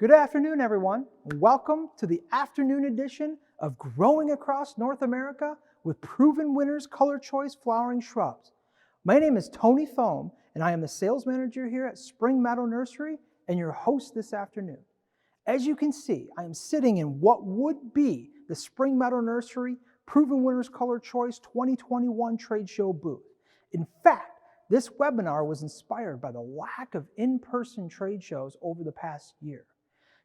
Good afternoon, everyone. Welcome to the afternoon edition of Growing Across North America with Proven Winners Color Choice Flowering Shrubs. My name is Tony Thome, and I am the sales manager here at Spring Meadow Nursery and your host this afternoon. As you can see, I am sitting in what would be the Spring Meadow Nursery Proven Winners Color Choice 2021 trade show booth. In fact, this webinar was inspired by the lack of in-person trade shows over the past year.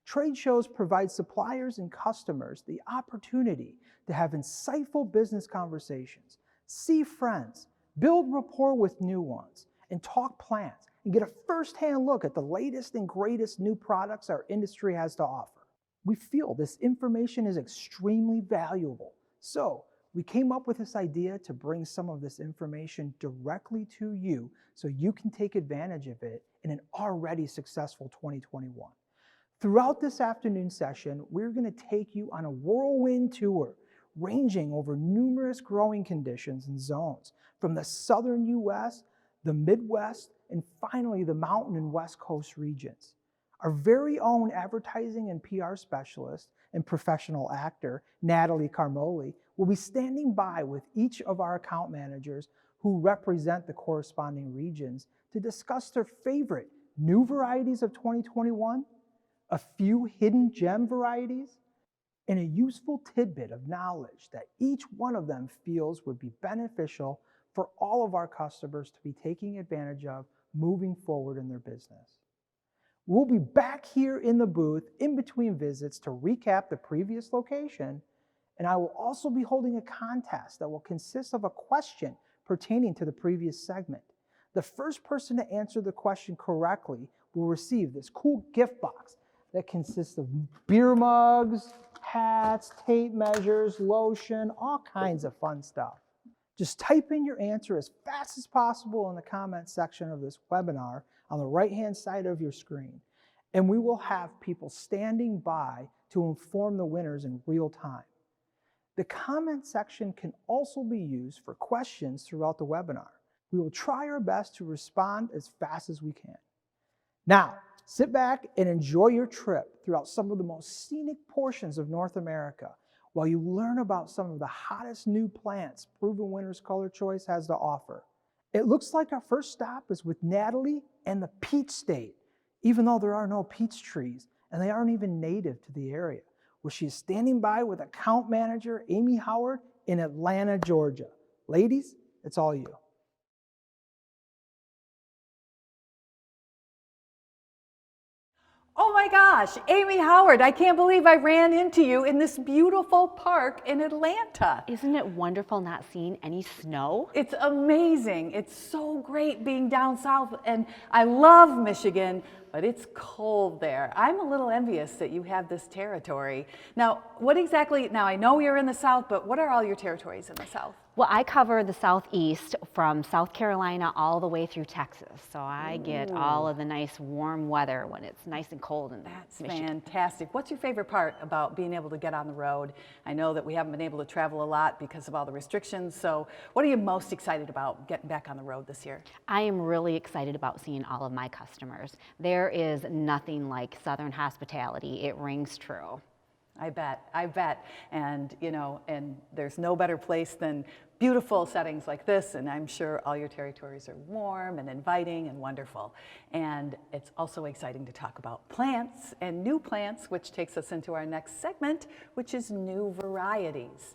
Trade shows provide suppliers and customers the opportunity to have insightful business conversations, see friends, build rapport with new ones, and talk plants, and get a first-hand look at the latest and greatest new products our industry has to offer. We feel this information is extremely valuable, so we came up with this idea to bring some of this information directly to you so you can take advantage of it in an already successful 2021. Throughout this afternoon session, we're going to take you on a whirlwind tour ranging over numerous growing conditions and zones from the southern U.S., the Midwest, and finally the mountain and West Coast regions. Our very own advertising and PR specialist and professional actor, Natalie Carmolli, will be standing by with each of our account managers who represent the corresponding regions to discuss their favorite new varieties of 2021, a few hidden gem varieties, and a useful tidbit of knowledge that each one of them feels would be beneficial for all of our customers to be taking advantage of moving forward in their business. We'll be back here in the booth in between visits to recap the previous location, and I will also be holding a contest that will consist of a question pertaining to the previous segment. The first person to answer the question correctly will receive this cool gift box that consists of beer mugs, hats, tape measures, lotion, all kinds of fun stuff. Just type in your answer as fast as possible in the comment section of this webinar on the right-hand side of your screen, and we will have people standing by to inform the winners in real time. The comment section can also be used for questions throughout the webinar. We will try our best to respond as fast as we can. Now, sit back and enjoy your trip throughout some of the most scenic portions of North America while you learn about some of the hottest new plants Proven Winners Color Choice has to offer. It looks like our first stop is with Natalie and the Peach State, even though there are no peach trees and they aren't even native to the area, where she is standing by with account manager Amy Howard in Atlanta, Georgia. Ladies, it's all you. Oh my gosh, Amy Howard, I can't believe I ran into you in this beautiful park in Atlanta. Isn't it wonderful not seeing any snow? It's amazing. It's so great being down south, and I love Michigan, but it's cold there. I'm a little envious that you have this territory. Now, now I know you're in the south, but what are all your territories in the south? Well, I cover the southeast from South Carolina all the way through Texas. So I get all of the nice warm weather when it's nice and cold in That's Michigan. fantastic. What's your favorite part about being able to get on the road? I know that we haven't been able to travel a lot because of all the restrictions. So what are you most excited about getting back on the road this year? I am really excited about seeing all of my customers. There is nothing like Southern hospitality. It rings true. I bet. And, and there's no better place than beautiful settings like this, and I'm sure all your territories are warm and inviting and wonderful. And it's also exciting to talk about plants and new plants, which takes us into our next segment, which is new varieties.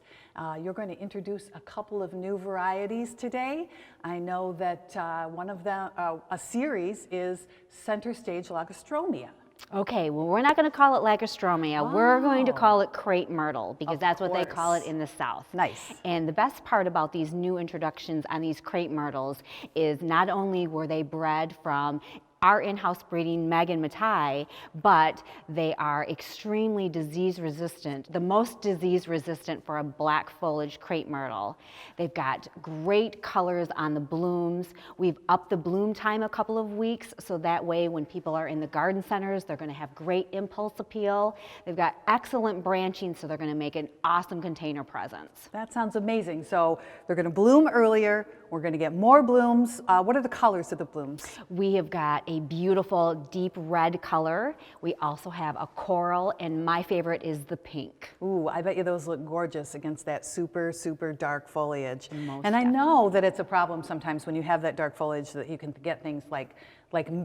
You're going to introduce a couple of new varieties today. I know that one of them, a series, is Center Stage Lagostromia. Okay, well, we're not going to call it Lagostromia. Wow. We're going to call it crepe myrtle because that's what they call it in the South. Nice. And the best part about these new introductions on these crepe myrtles is not only were they bred from our in-house breeding Meg and Matai, but they are extremely disease resistant, the most disease resistant for a black foliage crepe myrtle. They've got great colors on the blooms. We've upped the bloom time a couple of weeks, so that way when people are in the garden centers, they're gonna have great impulse appeal. They've got excellent branching, so they're gonna make an awesome container presence. That sounds amazing. So they're gonna bloom earlier, we're gonna get more blooms. What are the colors of the blooms? We have got a beautiful deep red color. We also have a coral, and my favorite is the pink. Ooh, I bet you those look gorgeous against that super, super dark foliage. Most And I know that it's a problem sometimes when you have that dark foliage that you can get things like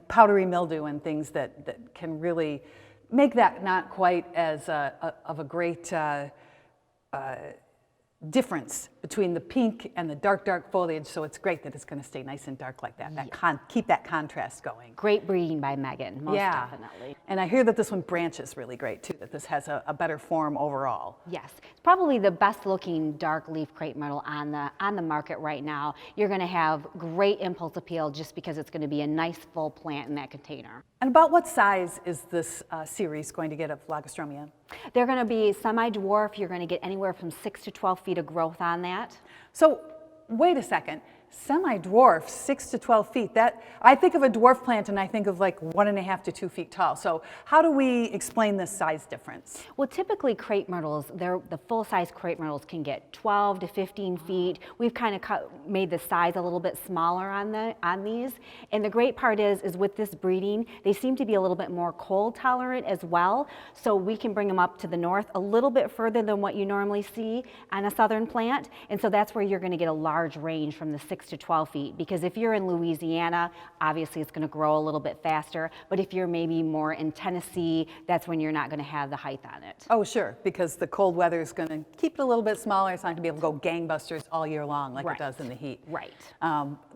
powdery mildew and things that can really make that not quite as of a great difference between the pink and the dark, dark foliage, so it's great that it's going to stay nice and dark like that. Keep that contrast going. Great breeding by Megan, most definitely. And I hear that this one branches really great too, that this has a better form overall. Yes, it's probably the best looking dark leaf crepe myrtle on the market right now. You're going to have great impulse appeal just because it's going to be a nice full plant in that container. And about what size is this series going to get of Lagostromia? They're going to be semi-dwarf. You're going to get anywhere from 6 to 12 feet of growth on that. So wait a second. Semi-dwarf, 6 to 12 feet. That, I think of a dwarf plant and I think of like 1.5 to 2 feet tall. So how do we explain this size difference? Well, typically crepe myrtles, the full-size crepe myrtles can get 12 to 15 feet. We've kind of made the size a little bit smaller on these. And the great part is with this breeding, they seem to be a little bit more cold tolerant as well. So we can bring them up to the north a little bit further than what you normally see on a southern plant. And so that's where you're going to get a large range from the 6 to 12 feet, because if you're in Louisiana, obviously it's going to grow a little bit faster, but if you're maybe more in Tennessee, that's when you're not going to have the height on it. Oh, sure, because the cold weather is going to keep it a little bit smaller. It's not going to be able to go gangbusters all year long like it does in the heat. Right.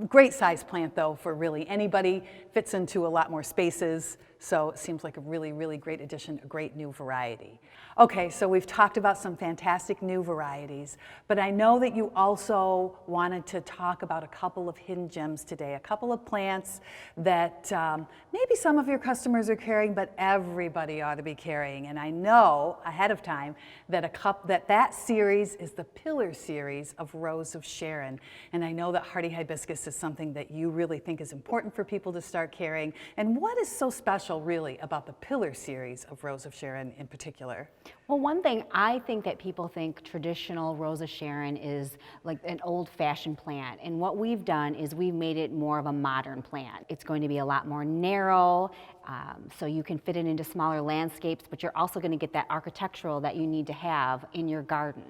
Great size plant, though, for really anybody. Fits into a lot more spaces, so it seems like a really, really great addition, a great new variety. Okay, so we've talked about some fantastic new varieties, but I know that you also wanted to talk about a couple of hidden gems today, a couple of plants that maybe some of your customers are carrying, but everybody ought to be carrying. And I know ahead of time that that series is the pillar series of Rose of Sharon. And I know that hardy hibiscus is something that you really think is important for people to start carrying. And what is so special, really, about the pillar series of Rose of Sharon in particular? Well, one thing, I think that people think traditional Rose of Sharon is like an old-fashioned plant, and what we've done is we've made it more of a modern plant. It's going to be a lot more narrow, so you can fit it into smaller landscapes, but you're also going to get that architectural that you need to have in your garden.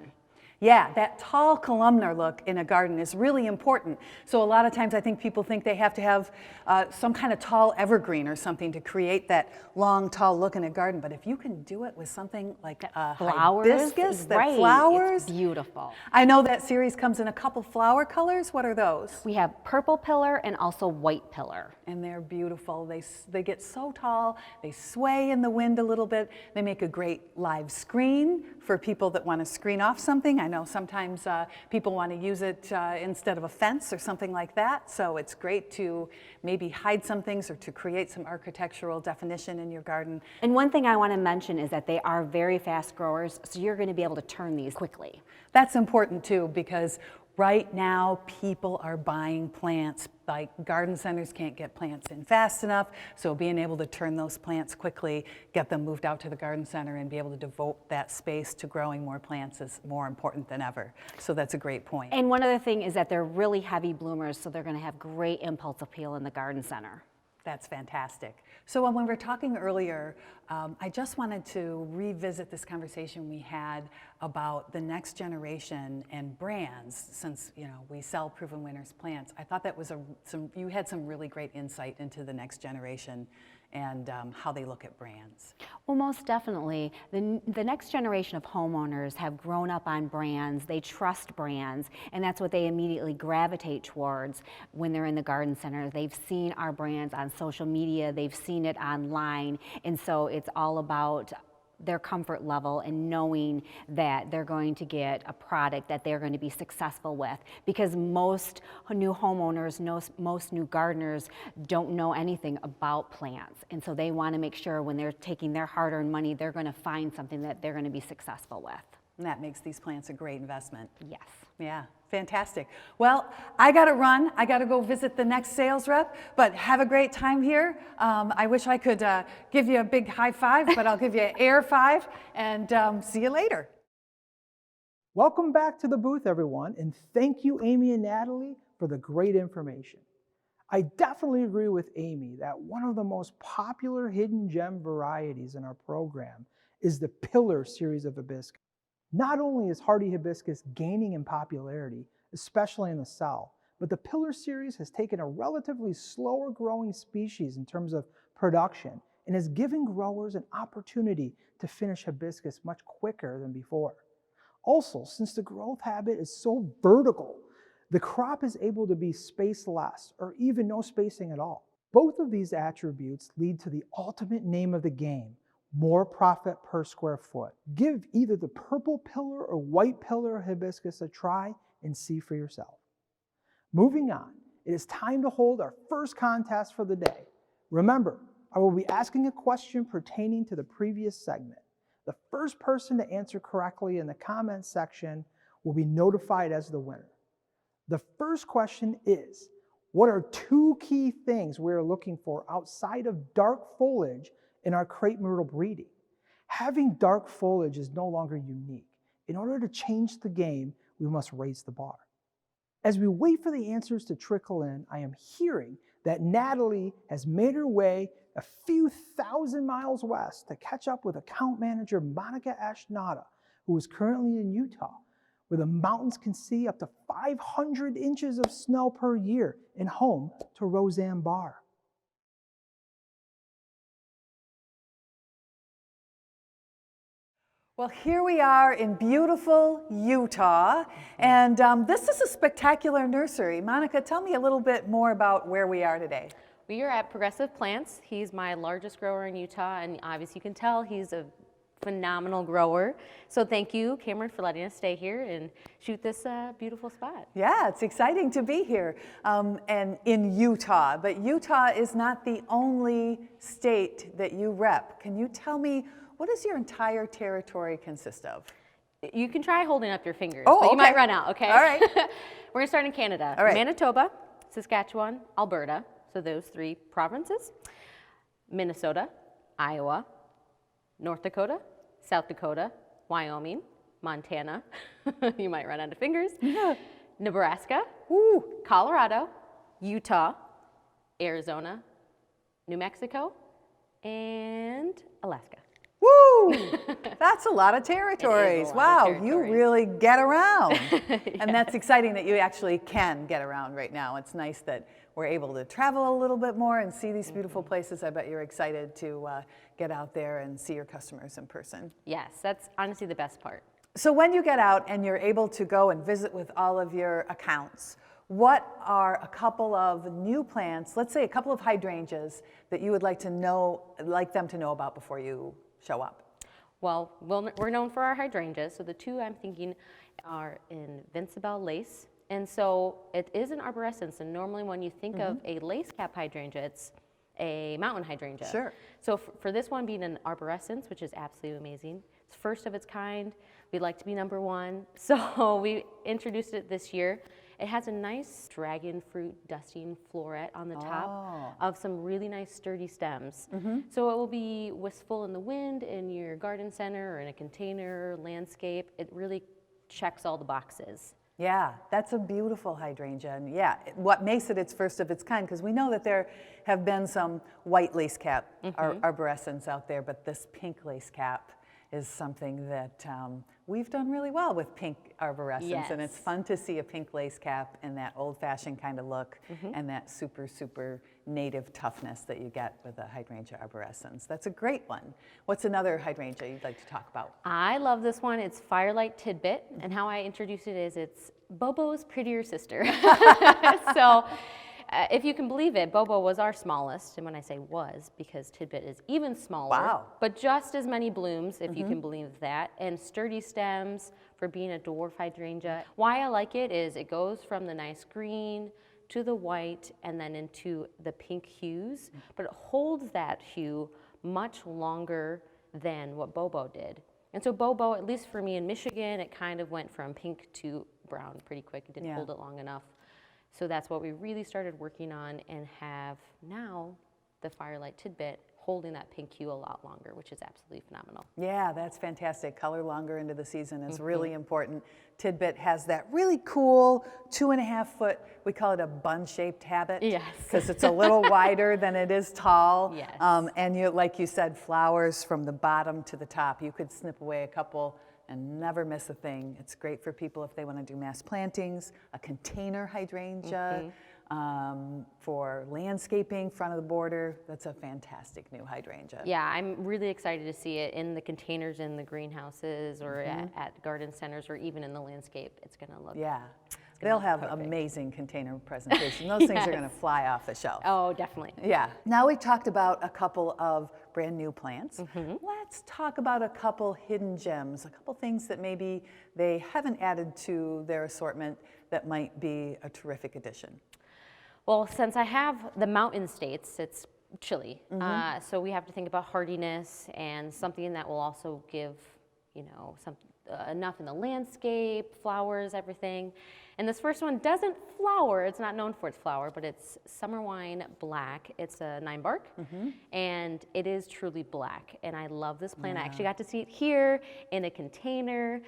Yeah, that tall columnar look in a garden is really important. So a lot of times I think people think they have to have some kind of tall evergreen or something to create that long, tall look in a garden. But if you can do it with something like hibiscus that flowers, it's beautiful. I know that series comes in a couple flower colors. What are those? We have purple pillar and also white pillar. And they're beautiful. They get so tall, they sway in the wind a little bit. They make a great live screen for people that want to screen off something. I know sometimes people want to use it instead of a fence or something like that. So it's great to maybe hide some things or to create some architectural definition in your garden. And one thing I want to mention is that they are very fast growers, so you're going to be able to turn these quickly. That's important too, because right now people are buying plants. Like garden centers can't get plants in fast enough, so being able to turn those plants quickly, get them moved out to the garden center and be able to devote that space to growing more plants is more important than ever. So that's a great point. And one other thing is that they're really heavy bloomers, so they're going to have great impulse appeal in the garden center. That's fantastic. So when we were talking earlier, I just wanted to revisit this conversation we had about the next generation and brands. Since we sell Proven Winners plants, I thought that was you had some really great insight into the next generation and how they look at brands. Well, most definitely. The next generation of homeowners have grown up on brands, they trust brands, and that's what they immediately gravitate towards when they're in the garden center. They've seen our brands on social media, they've seen it online, and so it's all about their comfort level and knowing that they're going to get a product that they're going to be successful with, because most new homeowners, most new gardeners don't know anything about plants, and so they want to make sure when they're taking their hard-earned money, they're going to find something that they're going to be successful with. And that makes these plants a great investment. Yes. Yeah, fantastic. Well, I got to run. I got to go visit the next sales rep, but have a great time here. I wish I could give you a big high five, but I'll give you an air five, and see you later. Welcome back to the booth, everyone, and thank you, Amy and Natalie, for the great information. I definitely agree with Amy that one of the most popular hidden gem varieties in our program is the Pillar series of hibiscus. Not only is hardy hibiscus gaining in popularity, especially in the South, but the Pillar series has taken a relatively slower growing species in terms of production and is giving growers an opportunity to finish hibiscus much quicker than before. Also, since the growth habit is so vertical, the crop is able to be spaced less or even no spacing at all. Both of these attributes lead to the ultimate name of the game, more profit per square foot. Give either the purple pillar or white pillar hibiscus a try and see for yourself. Moving on, it is time to hold our first contest for the day. Remember, I will be asking a question pertaining to the previous segment. The first person to answer correctly in the comments section will be notified as the winner. The first question is, what are 2 key things we are looking for outside of dark foliage in our crepe myrtle breeding? Having dark foliage is no longer unique. In order to change the game, we must raise the bar. As we wait for the answers to trickle in, I am hearing that Natalie has made her way a few thousand miles west to catch up with account manager Monica Ashnada, who is currently in Utah, where the mountains can see up to 500 inches of snow per year, and home to Roseanne Barr. Well, here we are in beautiful Utah, and this is a spectacular nursery. Monica, tell me a little bit more about where we are today. We are at Progressive Plants. He's my largest grower in Utah, and obviously you can tell he's a phenomenal grower. So thank you, Cameron, for letting us stay here and shoot this beautiful spot. Yeah, it's exciting to be here and in Utah, but Utah is not the only state that you rep. Can you tell me, what does your entire territory consist of? You can try holding up your fingers, but you might run out, okay? All right. We're gonna start in Canada. All right. Manitoba, Saskatchewan, Alberta, so those 3 provinces. Minnesota, Iowa, North Dakota, South Dakota, Wyoming, Montana, you might run out of fingers, Nebraska, Colorado, Utah, Arizona, New Mexico, and Alaska. Woo! That's a lot of territories. It is a lot of Wow, territories. you really get around. Yeah. And that's exciting that you actually can get around right now. It's nice that we're able to travel a little bit more and see these beautiful places. I bet you're excited to get out there and see your customers in person. Yes, that's honestly the best part. So when you get out and you're able to go and visit with all of your accounts, what are a couple of new plants, let's say a couple of hydrangeas, that you would like them to know about before you show up? Well, we're known for our hydrangeas, so the 2 I'm thinking are Invincible Lace. And so it is an arborescence, and normally when you think of a lace cap hydrangea, it's a mountain hydrangea. Sure. So for this one being an arborescence, which is absolutely amazing, it's first of its kind. We'd like to be number 1, so we introduced it this year. It has a nice dragon fruit dusting floret on the top of some really nice sturdy stems. So it will be wistful in the wind, in your garden center, or in a container, landscape. It really checks all the boxes. Yeah, that's a beautiful hydrangea. And yeah, what makes it its first of its kind, because we know that there have been some white lace cap arborescens out there, but this pink lace cap is something that we've done really well with pink arborescens. Yes. And it's fun to see a pink lace cap in that old-fashioned kind of look and that super, super native toughness that you get with a hydrangea arborescens. That's a great one. What's another hydrangea you'd like to talk about? I love this one. It's Firelight Tidbit, and how I introduce it is it's Bobo's prettier sister. So if you can believe it, Bobo was our smallest, and when I say was, because Tidbit is even smaller. Wow. But just as many blooms, if you can believe that, and sturdy stems for being a dwarf hydrangea. Why I like it is it goes from the nice green to the white and then into the pink hues, but it holds that hue much longer than what Bobo did. And so Bobo, at least for me in Michigan, it kind of went from pink to brown pretty quick. It didn't hold it long enough. So that's what we really started working on and have now the Firelight Tidbit holding that pink hue a lot longer, which is absolutely phenomenal. Yeah, that's fantastic. Color longer into the season is really important. Tidbit has that really cool 2.5 foot, we call it a bun-shaped habit. Yes. Because it's a little wider than it is tall. Yes. And you, like you said, flowers from the bottom to the top. You could snip away a couple and never miss a thing. It's great for people if they want to do mass plantings, a container hydrangea, for landscaping, front of the border. That's a fantastic new hydrangea. Yeah, I'm really excited to see it in the containers in the greenhouses or at garden centers or even in the landscape. It's going to look. Yeah. They'll have amazing container presentation. Those things are going to fly off the shelf. Oh, definitely. Yeah. Now we talked about a couple of brand new plants. Let's talk about a couple hidden gems, a couple things that maybe they haven't added to their assortment that might be a terrific addition. Well, since I have the mountain states, it's chilly. So we have to think about hardiness and something that will also give, you know, enough in the landscape, flowers, everything. And this first one doesn't flower. It's not known for its flower, but it's Summer Wine Black. It's a 9 bark, and it is truly black. And I love this plant. I actually got to see it here in a container.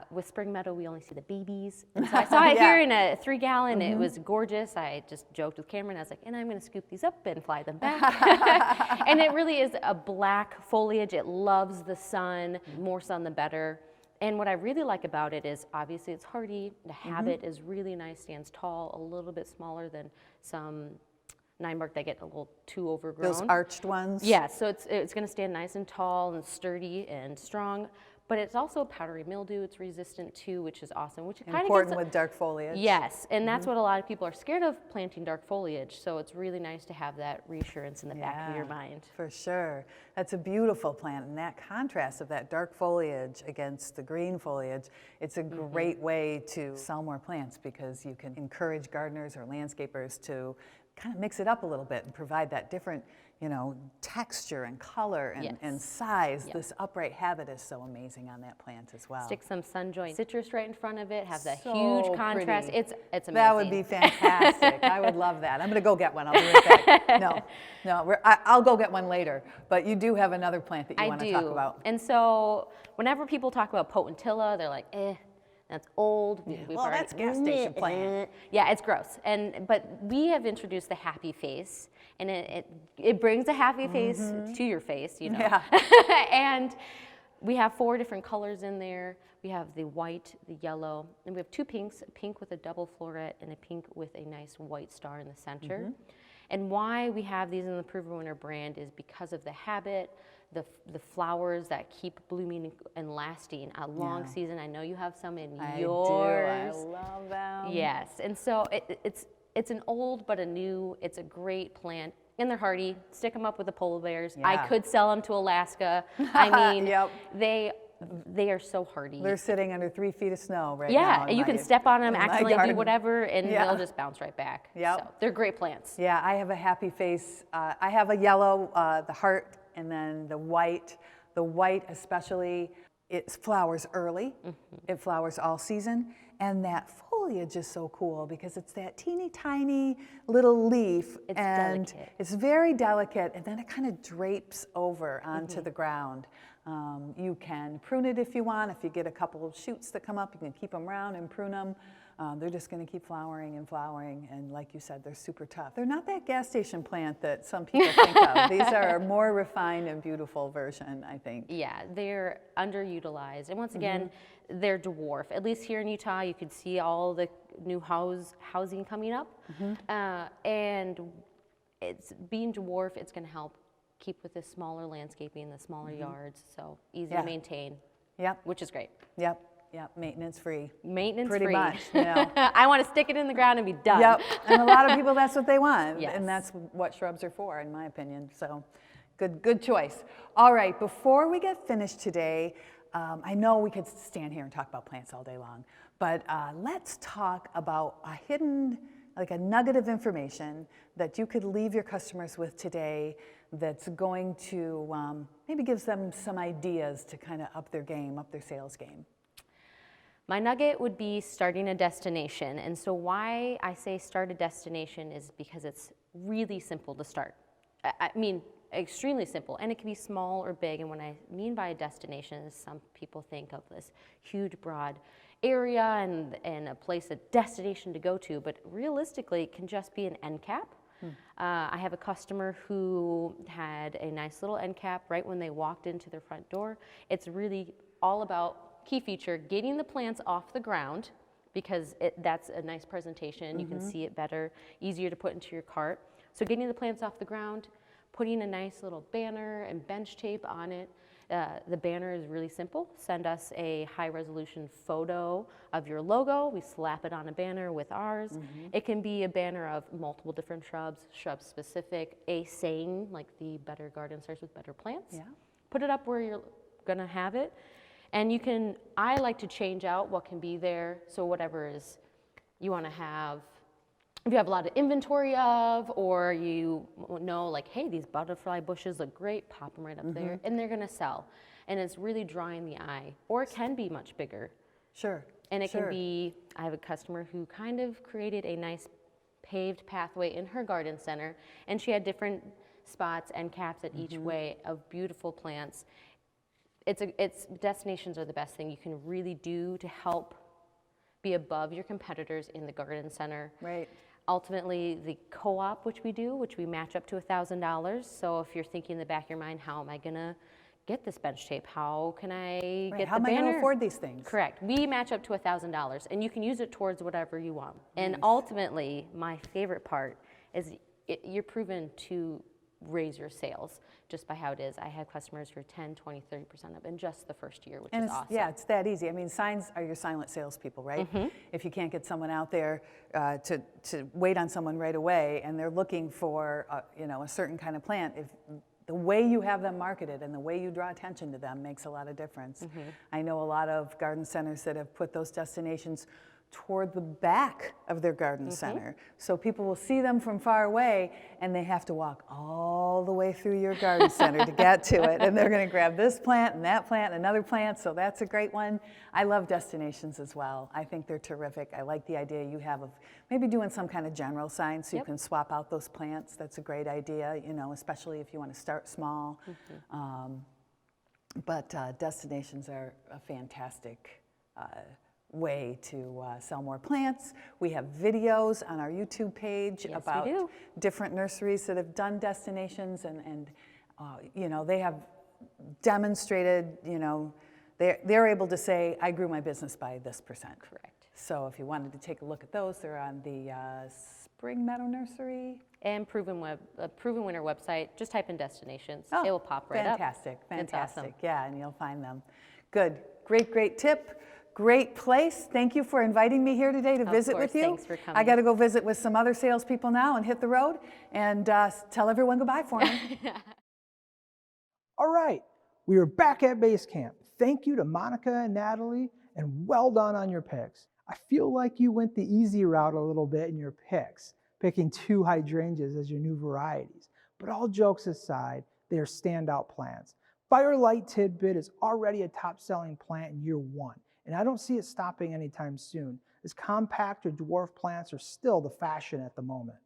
With Spring Meadow, we only see the babies. And so I saw it here in a 3-gallon. It was gorgeous. I just joked with Cameron. I was like, and I'm going to scoop these up and fly them back. And it really is a black foliage. It loves the sun. More sun, the better. And what I really like about it is obviously it's hardy. The habit is really nice, stands tall, a little bit smaller than some 9 bark that get a little too overgrown. Those arched ones? Yeah, so it's going to stand nice and tall and sturdy and strong. But it's also powdery mildew. It's resistant to, which is awesome. Which kind of important with dark foliage. Yes, and that's what a lot of people are scared of, planting dark foliage. So it's really nice to have that reassurance in the back of your mind. For sure. That's a beautiful plant, and that contrast of that dark foliage against the green foliage, it's a great way to sell more plants because you can encourage gardeners or landscapers to kind of mix it up a little bit and provide that different, you know, texture and color and size. This upright habit is so amazing on that plant as well. Stick some Sunjoy citrus right in front of it, have that So huge contrast. pretty. It's amazing. That would be fantastic. I would love that. I'm going to go get one. I'll be right back. I'll go get one later. But you do have another plant that you want to talk about. And so whenever people talk about potentilla, they're like, that's old. Well, that's gas station plant. Yeah, it's gross. But we have introduced the happy face, and it brings a happy face to your face, you know. Yeah. And we have 4 different colors in there. We have the white, the yellow, and we have 2 pinks, a pink with a double floret and a pink with a nice white star in the center. And why we have these in the Proven Winner brand is because of the habit, the flowers that keep blooming and lasting a long season. I know you have some in yours. I love them. Yes, and so it's an old but a new. It's a great plant, and they're hardy. Stick them up with the polar bears. Yeah. I could sell them to Alaska. I mean, they are so hardy. They're sitting under 3 feet of snow right now. Yeah, and you can step on them, accidentally do garden. whatever, and they'll just bounce right back. Yep. So they're great plants. Yeah, I have a happy face. I have a yellow, the heart, and then the white. The white especially, it flowers early. It flowers all season. And that foliage is so cool because it's that teeny tiny little leaf. It's and delicate. It's very delicate, and then it kind of drapes over onto the ground. You can prune it if you want. If you get a couple of shoots that come up, you can keep them round and prune them. They're just going to keep flowering and flowering, and like you said, they're super tough. They're not that gas station plant that some people think of. These are a more refined and beautiful version, I think. Yeah, they're underutilized. And once again, they're dwarf. At least here in Utah, you could see all the new housing coming up. And it's being dwarf, it's going to help keep with the smaller landscaping, the smaller yards, so easy to maintain, which is great. Yep, maintenance free. Maintenance Pretty free. much, you know. I want to stick it in the ground and be done. Yep, and a lot of people, that's what they want. Yes. And that's what shrubs are for, in my opinion. So good choice. All right, before we get finished today, I know we could stand here and talk about plants all day long, but let's talk about a hidden, like a nugget of information that you could leave your customers with today that's going to maybe gives them some ideas to kind of up their game, up their sales game. My nugget would be starting a destination. And so why I say start a destination is because it's really simple to start. I mean, extremely simple, and it can be small or big. And what I mean by a destination is some people think of this huge, broad area and a place, a destination to go to, but realistically, it can just be an end cap. I have a customer who had a nice little end cap right when they walked into their front door. It's really all about, key feature, getting the plants off the ground, because that's a nice presentation. You can see it better, easier to put into your cart. So getting the plants off the ground, putting a nice little banner and bench tape on it. The banner is really simple. Send us a high resolution photo of your logo. We slap it on a banner with ours. It can be a banner of multiple different shrubs, shrub specific, a saying like the better garden starts with better plants. Yeah. Put it up where you're gonna have it. And you can, I like to change out what can be there. So whatever is you wanna have, if you have a lot of inventory of, or you know, like, hey, these butterfly bushes look great, pop them right up there, and they're gonna sell. And it's really drawing the eye. Or it can be much bigger. Sure. And it can be, I have a customer who kind of created a nice paved pathway in her garden center, and she had different spots and caps at each way of beautiful plants. Destinations are the best thing you can really do to help be above your competitors in the garden center. Right. Ultimately, the co-op, which we match up to $1,000. So if you're thinking in the back of your mind, how am I gonna get this bench tape? How can I get How the am I going to banner? afford these things? Correct. We match up to $1,000, and you can use it towards whatever you want. And ultimately, my favorite part is you're proven to raise your sales just by how it is. I have customers who are 10, 20, 30% up in just the first year, which is awesome. Yeah, it's that easy. I mean, signs are your silent salespeople, right? If you can't get someone out there to wait on someone right away, and they're looking for a certain kind of plant, if the way you have them marketed and the way you draw attention to them makes a lot of difference. I know a lot of garden centers that have put those destinations toward the back of their garden center. So people will see them from far away, and they have to walk all the way through your garden center to get to it. And they're going to grab this plant and that plant and another plant. So that's a great one. I love destinations as well. I think they're terrific. I like the idea you have of maybe doing some kind of general sign so you can swap out those plants. That's a great idea, especially if you want to start small. But destinations are a fantastic way to sell more plants. We have videos on our YouTube page about different nurseries that have done destinations, and they have demonstrated, they're able to say, I grew my business by this %. Correct. So if you wanted to take a look at those, they're on the Spring Meadow Nursery. And Proven Winner website, just type in destinations. It will pop right up. Fantastic. It's awesome. Yeah, and you'll find them. Good, great tip. Great place. Thank you for inviting me here today to visit with you. Thanks for coming. I got to go visit with some other salespeople now and hit the road and tell everyone goodbye for me. All right, we are back at base camp. Thank you to Monica and Natalie, and well done on your picks. I feel like you went the easy route a little bit in your picks, picking 2 hydrangeas as your new varieties. But all jokes aside, they are standout plants. Firelight Tidbit is already a top-selling plant in year 1. And I don't see it stopping anytime soon, as compact or dwarf plants are still the fashion at the moment.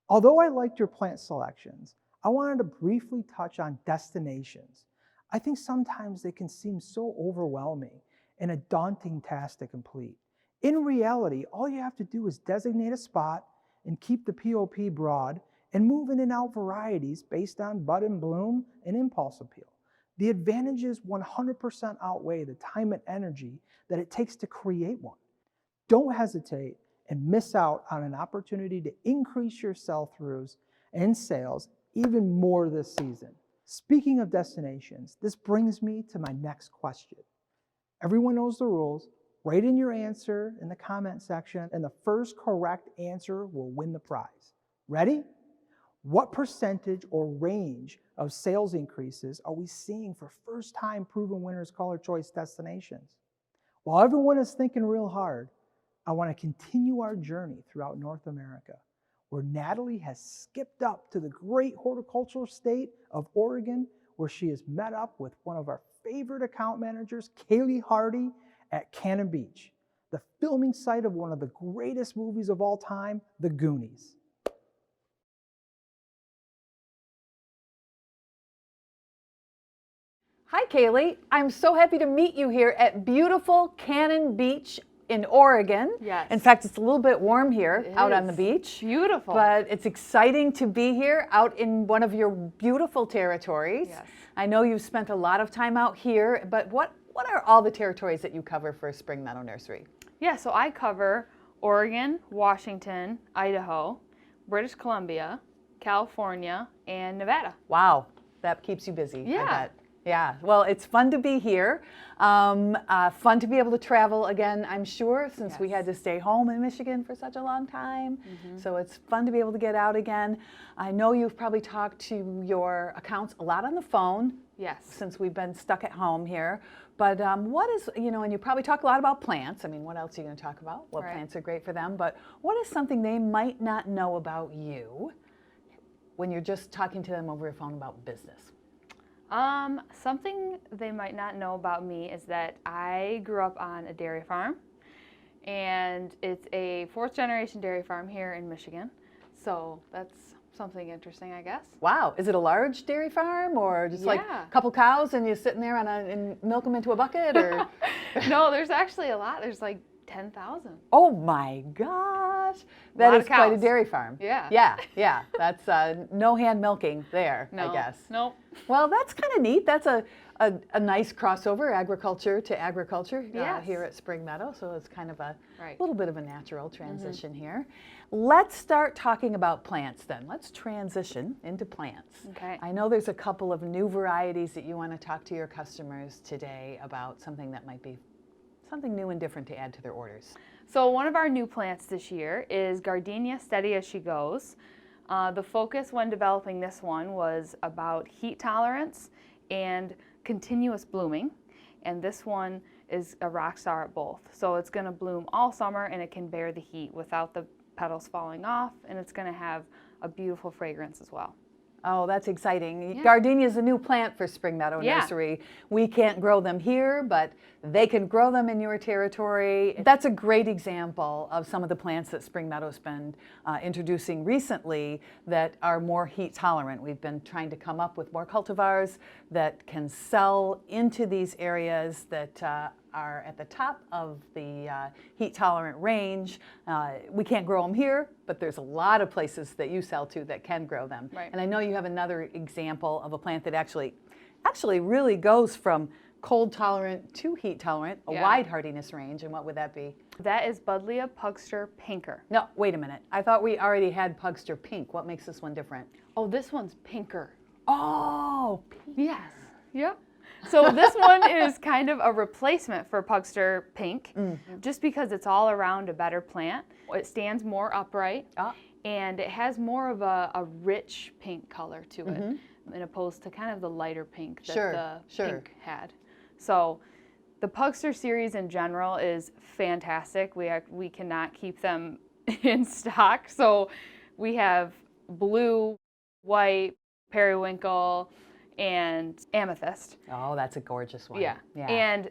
Although I liked your plant selections, I wanted to briefly touch on destinations. I think sometimes they can seem so overwhelming and a daunting task to complete. In reality, all you have to do is designate a spot and keep the POP broad and move in and out varieties based on bud and bloom and impulse appeal. The advantages 100% outweigh the time and energy that it takes to create one. Don't hesitate and miss out on an opportunity to increase your sell-throughs and sales even more this season. Speaking of destinations, this brings me to my next question. Everyone knows the rules. Write in your answer in the comment section, and the first correct answer will win the prize. Ready? What percentage or range of sales increases are we seeing for first-time proven winners color choice destinations? While everyone is thinking real hard, I want to continue our journey throughout North America, where Natalie has skipped up to the great horticultural state of Oregon, where she has met up with one of our favorite account managers, Kaylee Hardy, at Cannon Beach, the filming site of one of the greatest movies of all time, The Goonies. Hi, Kaylee. I'm so happy to meet you here at beautiful Cannon Beach in Oregon. Yes. In fact, it's a little bit warm here It out on the is. beach. Beautiful. But it's exciting to be here out in one of your beautiful territories. Yes. I know you've spent a lot of time out here, but what are all the territories that you cover for Spring Meadow Nursery? Yeah, so I cover Oregon, Washington, Idaho, British Columbia, California, and Nevada. Wow, that keeps you busy, I Yeah. bet. Yeah, well, it's fun to be here. Fun to be able to travel again, I'm sure, since we Yes. had to stay home in Michigan for such a long time. So it's fun to be able to get out again. I know you've probably talked to your accounts a lot on the phone Yes. since we've been stuck at home here. But what is, and you probably talk a lot about plants. I mean, what else are you going to talk about? What Right. plants are great for them? But what is something they might not know about you when you're just talking to them over the phone about business? Something they might not know about me is that I grew up on a dairy farm, and it's a 4th generation dairy farm here in Michigan. So that's something interesting, I guess. Wow, is it a large dairy farm or just like Yeah. a couple cows and you're sitting there and milk them into a bucket or? No, there's actually a lot. There's like 10,000. Oh my gosh, that Lot is of quite a cows. dairy farm. Yeah. Yeah, that's no hand milking there, No. I guess. Nope. Well, that's kind of neat. That's a nice crossover, agriculture to agriculture Yes. here at Spring Meadow. So it's kind of a Right. little bit of a natural transition here. Let's start talking about plants then. Let's transition into plants. Okay. I know there's a couple of new varieties that you want to talk to your customers today about, something that might be something new and different to add to their orders. So one of our new plants this year is Gardenia Steady As She Goes. The focus when developing this one was about heat tolerance and continuous blooming. And this one is a rock star at both. So it's going to bloom all summer and it can bear the heat without the petals falling off, and it's going to have a beautiful fragrance as well. Oh, that's exciting. Yeah. Gardenia is a new plant for Spring Meadow Yeah. Nursery. We can't grow them here, but they can grow them in your territory. That's a great example of some of the plants that Spring Meadow's been introducing recently that are more heat tolerant. We've been trying to come up with more cultivars that can sell into these areas that are at the top of the heat tolerant range. We can't grow them here, but there's a lot of places that you sell to that can grow them. Right. And I know you have another example of a plant that actually really goes from cold tolerant to heat tolerant, a Yeah. wide hardiness range. And what would that be? That is Budlia Puxter Pinker. No, wait a minute. I thought we already had Pugster Pink. What makes this one different? Oh, this one's pinker. Oh, pink. Yes. Yep. So this one is kind of a replacement for Puxter Pink, just because it's all around a better plant. It stands more upright, and it has more of a rich pink color to it, in opposed to kind of the lighter pink that the pink had. So the Puxter series in general is fantastic. We cannot keep them in stock, so we have blue, white, periwinkle, and amethyst. Oh, that's a gorgeous one. Yeah. And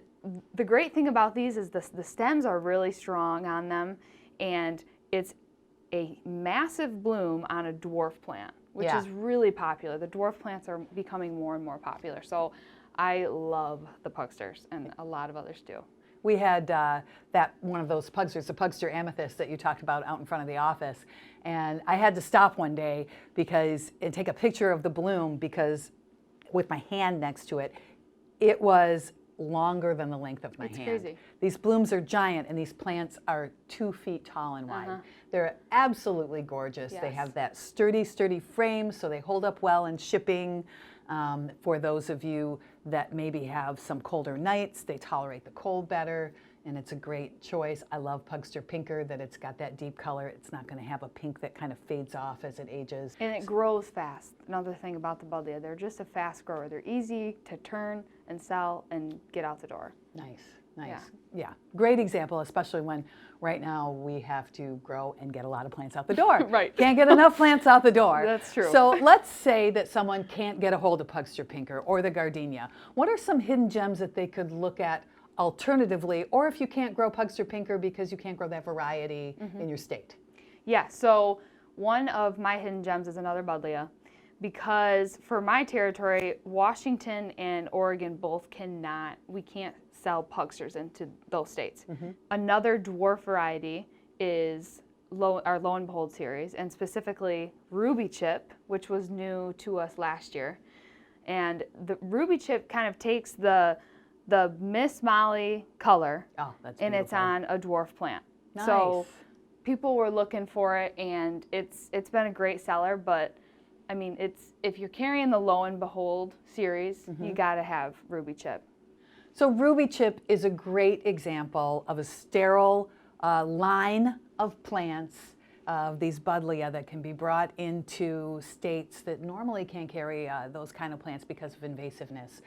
the great thing about these is the stems are really strong on them, and it's a massive bloom on a dwarf plant, which Yeah. is really popular. The dwarf plants are becoming more and more popular. So I love the Puxters, and a lot of others do. We had that one of those Pugsters, the Pugster Amethyst that you talked about out in front of the office. And I had to stop one day and take a picture of the bloom because with my hand next to it, it was longer than the length of my hand. Crazy. These blooms are giant, and these plants are 2 feet tall and wide. They're absolutely gorgeous. They Yes. have that sturdy frame, so they hold up well in shipping. For those of you that maybe have some colder nights, they tolerate the cold better, and it's a great choice. I love Pugster Pinker, that it's got that deep color. It's not going to have a pink that kind of fades off as it ages. And it grows fast. Another thing about the Budlia, they're just a fast grower. They're easy to turn and sell and get out the door. Nice. Yeah. Great example, especially when right now we have to grow and get a lot of plants out the door. Right. Can't get enough plants out the door. That's true. So let's say that someone can't get a hold of Pugster Pinker or the Gardenia. What are some hidden gems that they could look at alternatively, or if you can't grow Pugster Pinker because you can't grow that variety in your state? Yeah, so one of my hidden gems is another Budlia. because for my territory, Washington and Oregon both we can't sell Pugsters into those states. Another dwarf variety is our Lo and Behold series, and specifically Ruby Chip, which was new to us last year. And the Ruby Chip kind of takes the Miss Molly color, and it's on a dwarf plant. Nice. So people were looking for it, and it's been a great seller. But I mean, if you're carrying the Lo and Behold series, you got to have Ruby Chip. So Ruby Chip is a great example of a sterile line of plants, of these Budlia that can be brought into states that normally can't carry those kind of plants because of invasiveness.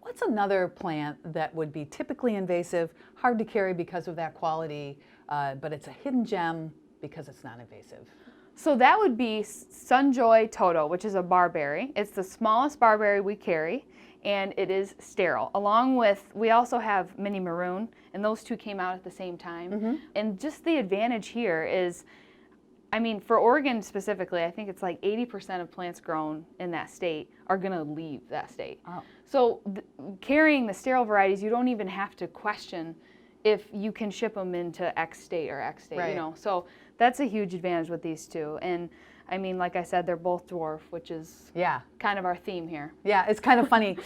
What's another plant that would be typically invasive, hard to carry because of that quality, but it's a hidden gem because it's not invasive? So that would be Sunjoy Toto, which is a barberry. It's the smallest barberry we carry, and it is sterile. Along with, we also have mini Maroon, and those two came out at the same time. And just the advantage here is, I mean, for Oregon specifically, I think it's like 80% of plants grown in that state are gonna leave that state. So carrying the sterile varieties, you don't even have to question if you can ship them into X state or X state, you know. So that's a huge advantage with these two. And I mean, like I said, they're both dwarf, which is kind of our theme here. Yeah, it's kind of funny.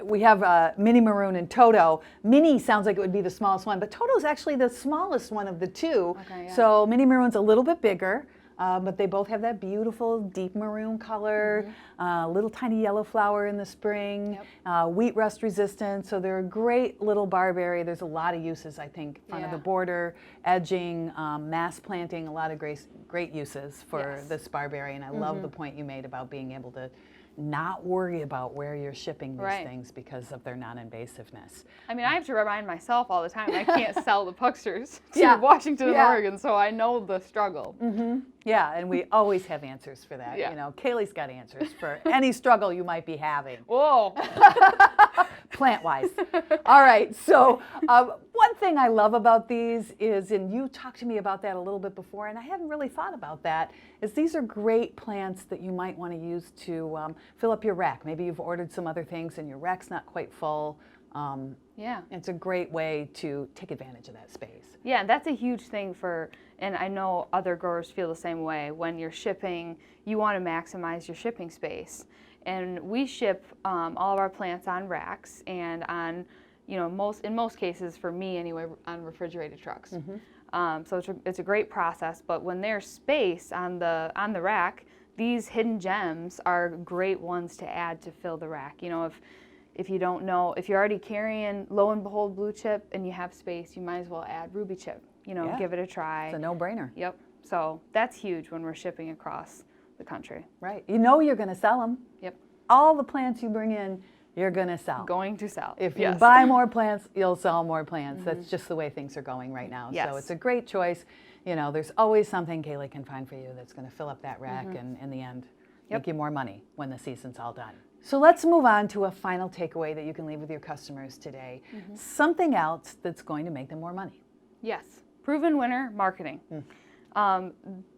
We have Mini Maroon and Toto. Mini sounds like it would be the smallest one, but Toto's actually the smallest one of the two. So Mini Maroon's a little bit bigger, but they both have that beautiful deep maroon color, little tiny yellow flower in the spring, wheat rust resistant. So they're a great little barberry. There's a lot of uses, I think, front of the border, edging, mass planting, a lot of great uses for this barberry. And I love the point you made about being able to not worry about where you're shipping these things because of their non-invasiveness. I mean, I have to remind myself all the time I can't sell the Puxters to Washington and Oregon, so I know the struggle. Yeah, and we always have answers for that. You know, Kaylee's got answers for any struggle you might be having. Whoa. Plant-wise. All right, so one thing I love about these is, and you talked to me about that a little bit before, and I hadn't really thought about that, is these are great plants that you might want to use to fill up your rack. Maybe you've ordered some other things and your rack's not quite full. It's a great way to take advantage of that space. Yeah, that's a huge thing and I know other growers feel the same way. When you're shipping, you want to maximize your shipping space. And we ship all of our plants on racks and on, you know, in most cases, for me anyway, on refrigerated trucks. So it's a great process, but when there's space on the rack, these hidden gems are great ones to add to fill the rack. You know, if you don't know, if you're already carrying Lo and Behold Blue Chip and you have space, you might as well add Ruby Chip. You know, give it a try. It's a no-brainer. Yep. So that's huge when we're shipping across the country. Right. You know you're going to sell them. Yep. All the plants you bring in, you're going to sell. Going to sell. If you buy more plants, you'll sell more plants. That's just the way things are going right now. So it's a great choice. You know, there's always something Kaylee can find for you that's going to fill up that rack and in the end make you more money when the season's all done. So let's move on to a final takeaway that you can leave with your customers today. Something else that's going to make them more money. Yes. Proven winner marketing.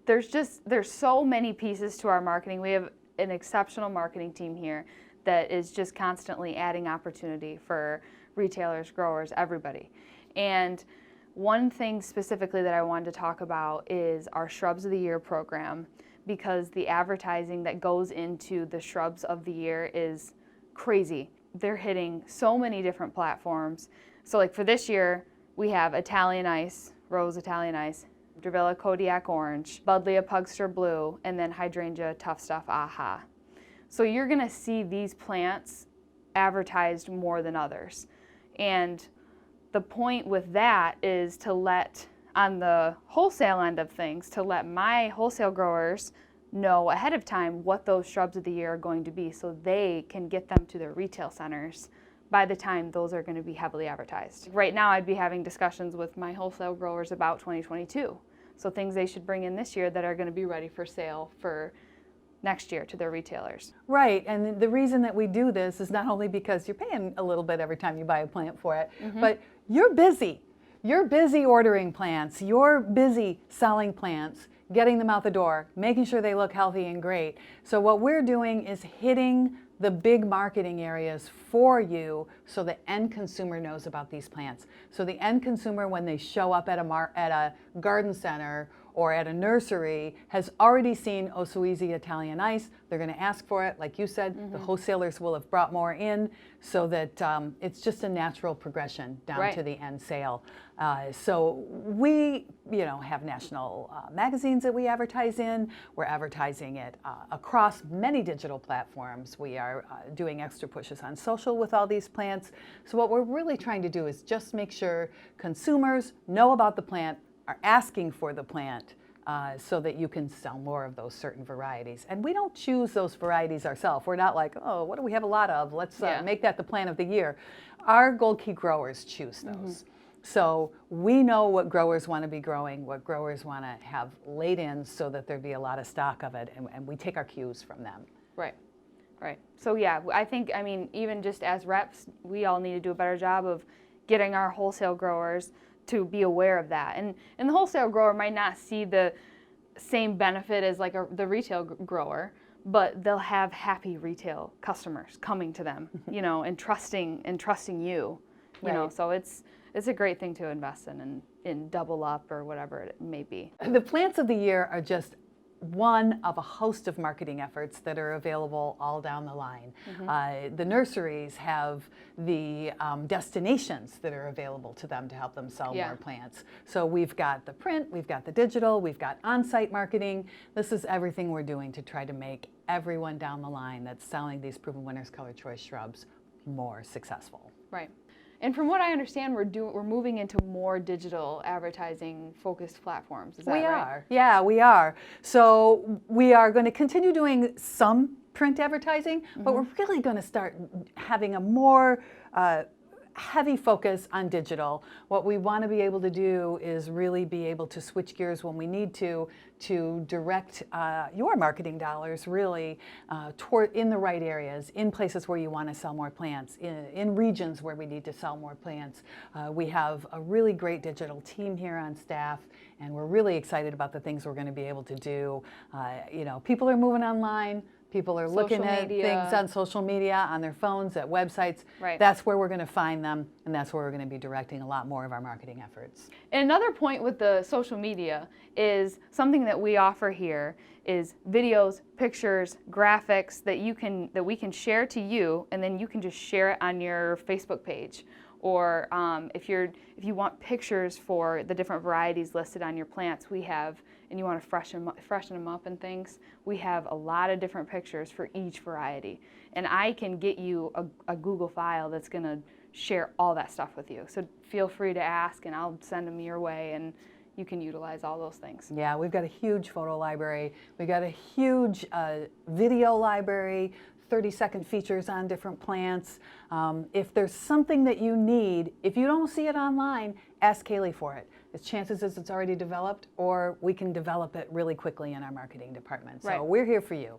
There's so many pieces to our marketing. We have an exceptional marketing team here that is just constantly adding opportunity for retailers, growers, everybody. And one thing specifically that I wanted to talk about is our Shrubs of the Year program, because the advertising that goes into the Shrubs of the Year is crazy. They're hitting so many different platforms. So like for this year, we have Italian Ice, Rose Italian Ice, Dravilla Kodiak Orange, Budlia Pugster Blue, and then Hydrangea Tough Stuff Aha. So you're gonna see these plants advertised more than others. And the point with that is to let, on the wholesale end of things, to let my wholesale growers know ahead of time what those Shrubs of the Year are going to be so they can get them to their retail centers by the time those are going to be heavily advertised. Right now I'd be having discussions with my wholesale growers about 2022. So things they should bring in this year that are going to be ready for sale for next year to their retailers. Right, and the reason that we do this is not only because you're paying a little bit every time you buy a plant for it, but you're busy. You're busy ordering plants, you're busy selling plants, getting them out the door, making sure they look healthy and great. So what we're doing is hitting the big marketing areas for you so the end consumer knows about these plants. So the end consumer, when they show up at a garden center or at a nursery, has already seen Oh So Easy Italian Ice. They're going to ask for it. Like you said, the wholesalers will have brought more in so that it's just a natural progression down to the end sale. So we, have national magazines that we advertise in. We're advertising it across many digital platforms. We are doing extra pushes on social with all these plants. So what we're really trying to do is just make sure consumers know about the plant, are asking for the plant, so that you can sell more of those certain varieties. And we don't choose those varieties ourselves. We're not like, oh, what do we have a lot of? Let's make that the plant of the year. Our Gold Key growers choose those. So we know what growers want to be growing, what growers want to have laid in so that there'd be a lot of stock of it, and we take our cues from them. Right. Right. So yeah, I think, even just as reps, we all need to do a better job of getting our wholesale growers to be aware of that. And the wholesale grower might not see the same benefit as like the retail grower, but they'll have happy retail customers coming to them, and trusting you, so it's a great thing to invest in Double Up or whatever it may be. The plants of the year are just one of a host of marketing efforts that are available all down the line. The nurseries have the destinations that are available to them to help them sell more plants. So we've got the print, we've got the digital, we've got on-site marketing. This is everything we're doing to try to make everyone down the line that's selling these Proven Winners Color Choice shrubs more successful. Right. And from what I understand, we're moving into more digital advertising focused platforms. Is that right? We are. Yeah, we are. So we are going to continue doing some print advertising, but we're really going to start having a more heavy focus on digital. What we want to be able to do is really be able to switch gears when we need to direct your marketing dollars really toward in the right areas, in places where you want to sell more plants, in regions where we need to sell more plants. We have a really great digital team here on staff, and we're really excited about the things we're going to be able to do. People are moving online. People are looking at things on social media, on their phones, at websites. Right. That's where we're going to find them, and that's where we're going to be directing a lot more of our marketing efforts. And another point with the social media is something that we offer here is videos, pictures, graphics that we can share to you, and then you can just share it on your Facebook page. Or if you want pictures for the different varieties listed on your plants, we have, and you want to freshen them up and things, we have a lot of different pictures for each variety. And I can get you a Google file that's going to share all that stuff with you. So feel free to ask, and I'll send them your way, and you can utilize all those things. Yeah, we've got a huge photo library. We've got a huge video library, 30-second features on different plants. If there's something that you need, if you don't see it online, ask Kaylee for it. The chances is it's already developed, or we can develop it really quickly in our marketing department. So we're here for you.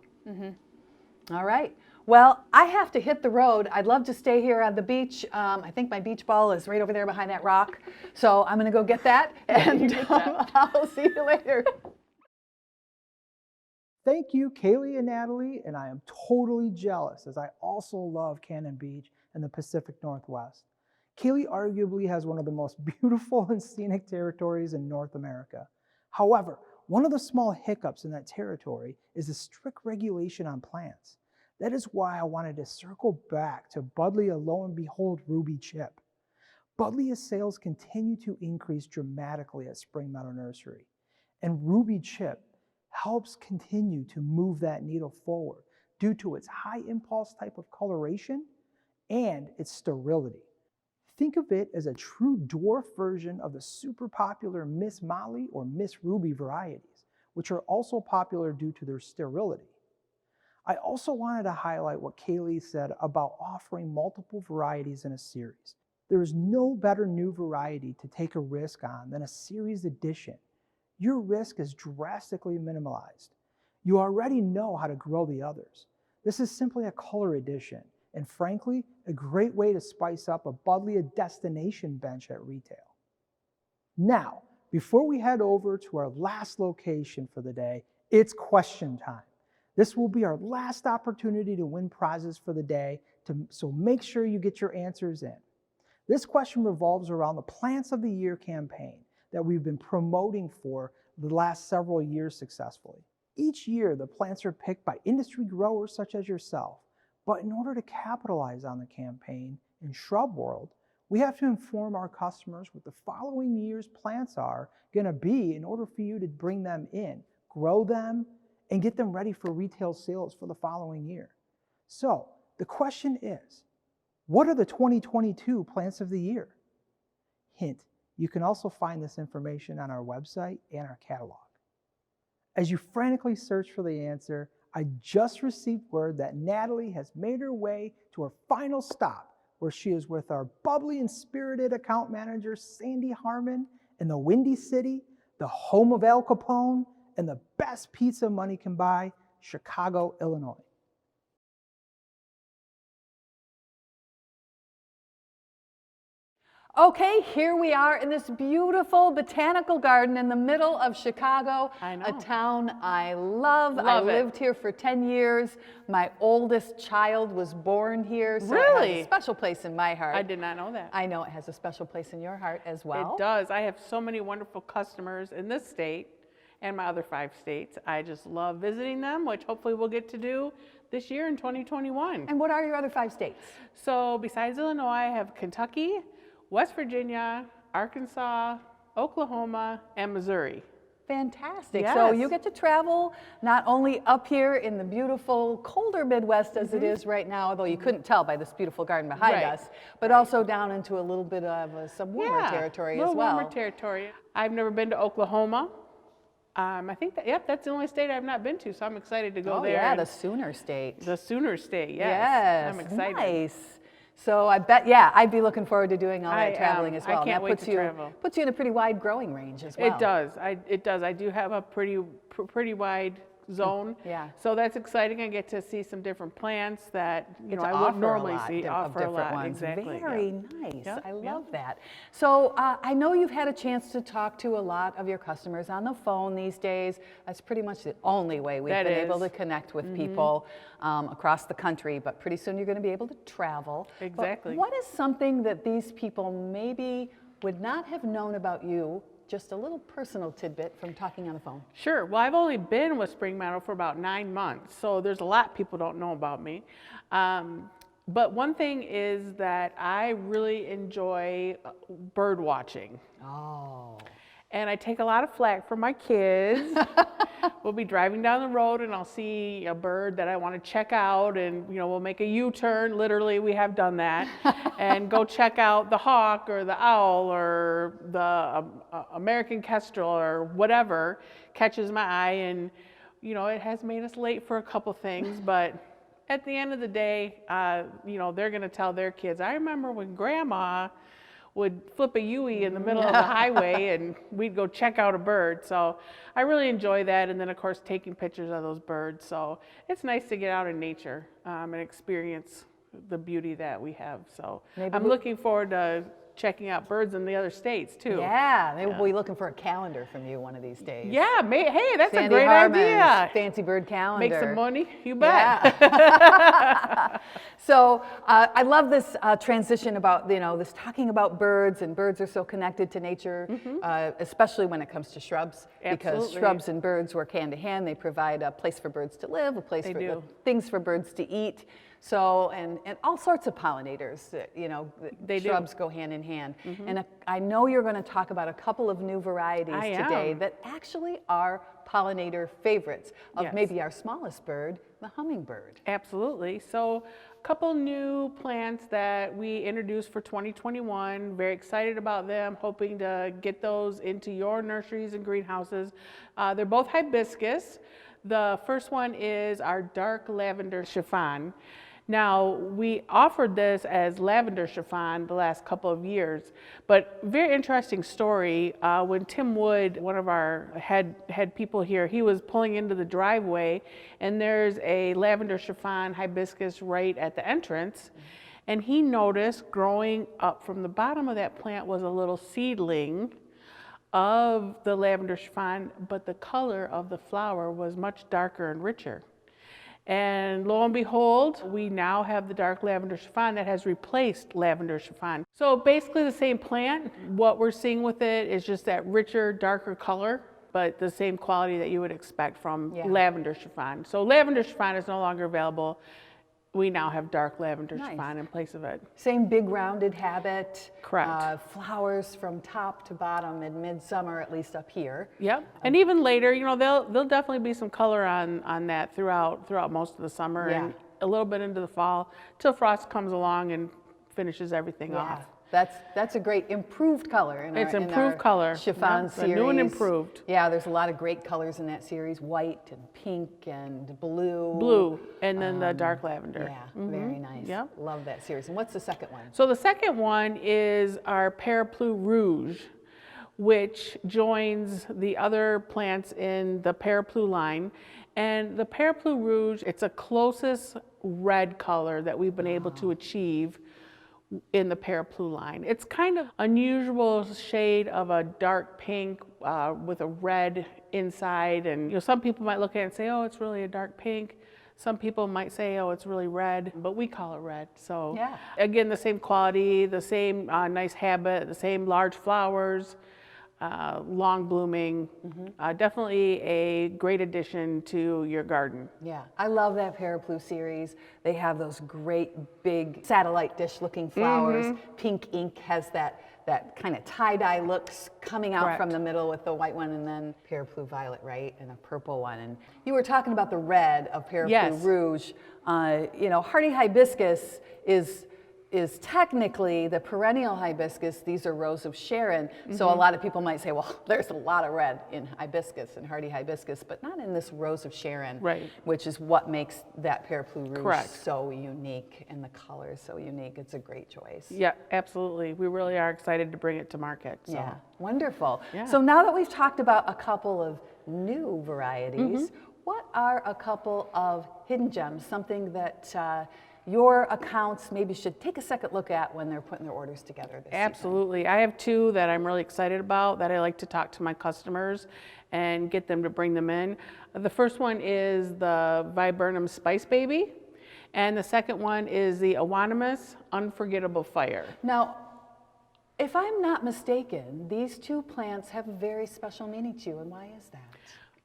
All right. Well, I have to hit the road. I'd love to stay here on the beach. I think my beach ball is right over there behind that rock. So I'm going to go get that, and I'll see you later. Thank you, Kaylee and Natalie, and I am totally jealous as I also love Cannon Beach and the Pacific Northwest. Kaylee arguably has one of the most beautiful and scenic territories in North America. However, one of the small hiccups in that territory is the strict regulation on plants. That is why I wanted to circle back to Budlia Lo and Behold Ruby Chip. Budlia's sales continue to increase dramatically at Spring Meadow Nursery, and Ruby Chip helps continue to move that needle forward due to its high impulse type of coloration and its sterility. Think of it as a true dwarf version of the super popular Miss Molly or Miss Ruby varieties, which are also popular due to their sterility. I also wanted to highlight what Kaylee said about offering multiple varieties in a series. There is no better new variety to take a risk on than a series addition. Your risk is drastically minimalized. You already know how to grow the others. This is simply a color addition, and frankly, a great way to spice up a Budlia destination bench at retail. Now, Before we head over to our last location for the day, it's question time. This will be our last opportunity to win prizes for the day, so make sure you get your answers in. This question revolves around the Plants of the Year campaign that we've been promoting for the last several years successfully. Each year, the plants are picked by industry growers such as yourself, but in order to capitalize on the campaign in shrub world, we have to inform our customers what the following year's plants are going to be in order for you to bring them in, grow them, and get them ready for retail sales for the following year. So the question is, what are the 2022 plants of the year? Hint, you can also find this information on our website and our catalog. As you frantically search for the answer, I just received word that Natalie has made her way to her final stop, where she is with our bubbly and spirited account manager, Sandy Harmon, in the Windy City, the home of Al Capone, and the best pizza money can buy, Chicago, Illinois. Okay, here we are in this beautiful botanical garden in the middle of Chicago, a town I love. I lived here for 10 years. My oldest child was born here, so it has a special place in my heart. I did not know that. I know it has a special place in your heart as well. It does. I have so many wonderful customers in this state and my other 5 states. I just love visiting them, which hopefully we'll get to do this year in 2021. And what are your other 5 states? So besides Illinois, I have Kentucky, West Virginia, Arkansas, Oklahoma, and Missouri. Fantastic. Yes. So you get to travel not only up here in the beautiful, colder Midwest as it is right now, although you couldn't tell by this beautiful garden behind us, but also down into a little bit of some warmer territory as well. Warmer territory. I've never been to Oklahoma. I think that, that's the only state I've not been to, so I'm excited to go there. Yeah, the Sooner State. The Sooner State, yes. Yes, I'm excited. Nice. So I bet, I'd be looking forward to doing all that traveling as well. I can't wait to travel. Puts you in a pretty wide growing range as well. It does. It does. I do have a pretty wide zone. Yeah. So that's exciting. I get to see some different plants that I wouldn't normally see. Offer a lot. Exactly. Very nice. Yep, I love that. So I know you've had a chance to talk to a lot of your customers on the phone these days. That's pretty much the only way we've been able to connect with people across the country. But pretty soon you're going to be able to travel. Exactly. But what is something that these people maybe would not have known about you? Just a little personal tidbit from talking on the phone. Sure. Well, I've only been with Spring Meadow for about 9 months, so there's a lot people don't know about me. But one thing is that I really enjoy bird watching. Oh. And I take a lot of flack from my kids. We'll be driving down the road and I'll see a bird that I want to check out, and we'll make a U-turn. Literally, we have done that, and go check out the hawk or the owl or the American kestrel or whatever catches my eye. And it has made us late for a couple things, but at the end of the day, they're going to tell their kids, I remember when Grandma would flip a Yui in the middle of the highway and we'd go check out a bird. So I really enjoy that. And then of course taking pictures of those birds. So it's nice to get out in nature and experience the beauty that we have. So I'm looking forward to checking out birds in the other states too. Yeah, maybe we'll be looking for a calendar from you one of these days. Yeah, hey, that's Sandy a great Harmon's idea. Fancy bird calendar. Make some money, you bet. Yeah. So I love this transition about, this talking about birds, and birds are so connected to nature, especially when it comes to shrubs. Absolutely. Because shrubs and birds work hand in hand. They provide a place for birds to live, a place for things for birds to eat. So, and all sorts of pollinators, shrubs go hand in hand. And I know you're going to talk about a couple of new varieties today that actually are pollinator favorites of maybe our smallest bird, the hummingbird. Absolutely. So a couple new plants that we introduced for 2021. Very excited about them, hoping to get those into your nurseries and greenhouses. They're both hibiscus. The first one is our dark lavender chiffon. Now, we offered this as lavender chiffon the last couple of years, but very interesting story. When Tim Wood, one of our head people here, he was pulling into the driveway, and there's a lavender chiffon hibiscus right at the entrance, and he noticed growing up from the bottom of that plant was a little seedling of the lavender chiffon, but the color of the flower was much darker and richer. And lo and behold, we now have the dark lavender chiffon that has replaced lavender chiffon. So basically the same plant. What we're seeing with it is just that richer, darker color, but the same quality that you would expect from lavender chiffon. So lavender chiffon is no longer available. We now have dark lavender chiffon in place of it. Same big rounded habit. Correct. Flowers from top to bottom in midsummer, at least up here. Yep. And even later, you know, there'll definitely be some color on that throughout most of the summer and a little bit into the fall till frost comes along and finishes everything off. That's a great improved color in It's our, improved in our color. chiffon series. New and improved. Yeah, there's a lot of great colors in that series: white and pink and blue. Blue, and then the dark lavender. Yeah, very nice. Yep. Love that series. And what's the second one? So the second one is our Pear Rouge, which joins the other plants in the Pear line. And the Pear Rouge, it's a closest red color that we've been able to achieve in the Pear line. It's kind of unusual shade of a dark pink with a red inside, and you know, some people might look at it and say, oh, it's really a dark pink. Some people might say, oh, it's really red, but we call it red. So again, the same quality, the same nice habit, the same large flowers, long blooming, definitely a great addition to your garden. Yeah, I love that Pear series. They have those great big satellite dish looking flowers. Pink ink has that kind of tie-dye looks coming out from the middle with the white one, and then Pear violet, right? And a purple one. And you were talking about the red of Pear Rouge. You know, hardy hibiscus is technically the perennial hibiscus. These are Rose of Sharon. So a lot of people might say, well, there's a lot of red in hibiscus and hardy hibiscus, but not in this Rose of Sharon, which is what makes that Pear Rouge so unique, and the color is so unique. It's a great choice. Yeah, absolutely. We really are excited to bring it to market. So. Yeah, wonderful. Yeah. So now that we've talked about a couple of new varieties, what are a couple of hidden gems, something that your accounts maybe should take a second look at when they're putting their orders together this Absolutely. Season? I have two that I'm really excited about that I like to talk to my customers and get them to bring them in. The first one is the Viburnum Spice Baby, and the second one is the Euonymus Unforgettable Fire. Now, if I'm not mistaken, these two plants have a very special meaning to you, and why is that?